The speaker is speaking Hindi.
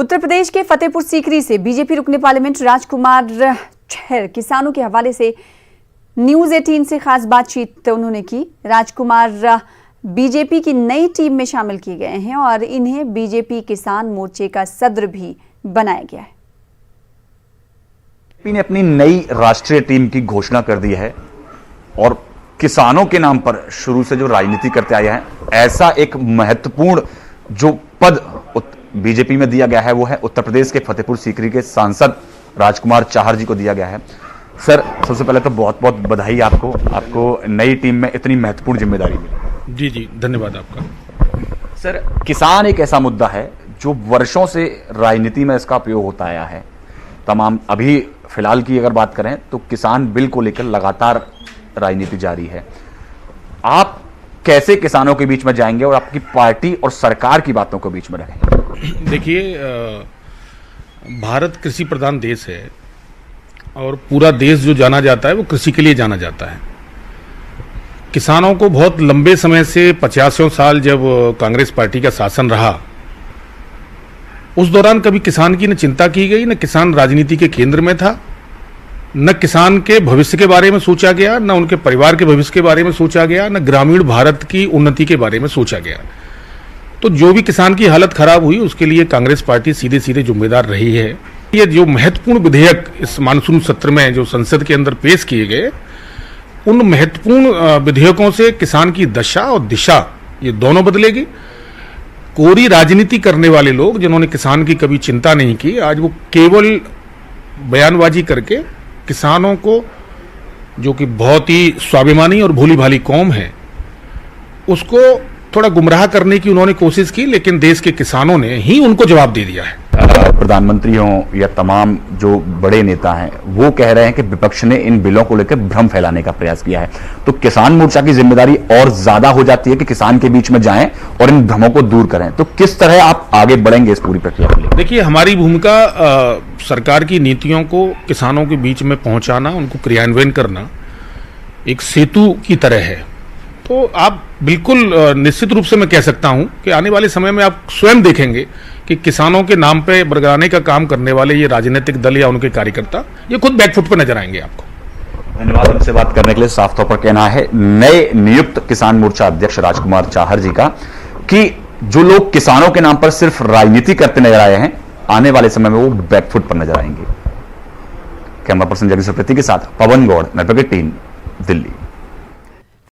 उत्तर प्रदेश के फतेहपुर सीकरी से बीजेपी रुकने पार्लियामेंट राजकुमार चहर किसानों के हवाले से न्यूज 18 से खास बातचीत उन्होंने की। राजकुमार बीजेपी की नई टीम में शामिल किए गए हैं और इन्हें बीजेपी किसान मोर्चे का सदर भी बनाया गया है। बीजेपी ने अपनी नई राष्ट्रीय टीम की घोषणा कर दी है और किसानों के नाम पर शुरू से जो राजनीति करते आए हैं, ऐसा एक महत्वपूर्ण जो पद बीजेपी में दिया गया है वो है उत्तर प्रदेश के फतेहपुर सीकरी के सांसद राजकुमार चाहर जी को दिया गया है। सर, सबसे पहले तो बहुत बहुत बधाई आपको नई टीम में इतनी महत्वपूर्ण जिम्मेदारी मिली। जी जी, धन्यवाद आपका। सर, किसान एक ऐसा मुद्दा है जो वर्षों से राजनीति में इसका उपयोग होता आया है। तमाम अभी फिलहाल की अगर बात करें तो किसान बिल को लेकर लगातार राजनीति जारी है। आप कैसे किसानों के बीच में जाएंगे और आपकी पार्टी और सरकार की बातों के बीच में रहेंगे? देखिए, भारत कृषि प्रधान देश है और पूरा देश जो जाना जाता है वो कृषि के लिए जाना जाता है। किसानों को बहुत लंबे समय से 50 साल जब कांग्रेस पार्टी का शासन रहा, उस दौरान कभी किसान की न चिंता की गई, न किसान राजनीति के केंद्र में था, न किसान के भविष्य के बारे में सोचा गया, न उनके परिवार के भविष्य के बारे में सोचा गया, न ग्रामीण भारत की उन्नति के बारे में सोचा गया। तो जो भी किसान की हालत खराब हुई उसके लिए कांग्रेस पार्टी सीधे सीधे जिम्मेदार रही है। ये जो महत्वपूर्ण विधेयक इस मानसून सत्र में जो संसद के अंदर पेश किए गए, उन महत्वपूर्ण विधेयकों से किसान की दशा और दिशा ये दोनों बदलेगी। कोरी राजनीति करने वाले लोग जिन्होंने किसान की कभी चिंता नहीं की, आज वो केवल बयानबाजी करके किसानों को, जो कि बहुत ही स्वाभिमानी और भोली भाली कौम है, उसको थोड़ा गुमराह करने की उन्होंने कोशिश की, लेकिन देश के किसानों ने ही उनको जवाब दे दिया है। प्रधानमंत्री हों या तमाम जो बड़े नेता हैं, वो कह रहे हैं कि विपक्ष ने इन बिलों को लेकर भ्रम फैलाने का प्रयास किया है। तो किसान मोर्चा की जिम्मेदारी और ज्यादा हो जाती है कि किसान के बीच में जाएं और इन भ्रमों को दूर करें। तो किस तरह आप आगे बढ़ेंगे इस पूरी प्रक्रिया के लिए? देखिए, हमारी भूमिका सरकार की नीतियों को किसानों के बीच में पहुंचाना, उनको क्रियान्वयन करना एक सेतु की तरह है। तो आप बिल्कुल निश्चित रूप से मैं कह सकता हूं कि आने वाले समय में आप स्वयं देखेंगे कि किसानों के नाम पे बरगलाने का काम करने वाले ये राजनीतिक दल या उनके कार्यकर्ता ये खुद बैकफुट पे नजर आएंगे आपको। धन्यवाद हमसे बात करने के लिए। साफ तौर पर कहना है नए नियुक्त किसान मोर्चा अध्यक्ष राजकुमार चाहर जी का कि जो लोग किसानों के नाम पर सिर्फ राजनीति करते नजर आए हैं, आने वाले समय में वो बैकफुट पर नजर आएंगे। कैमरा पर्सन जगदीश प्रति के साथ पवन गौड़, नेटवर्क 18, दिल्ली।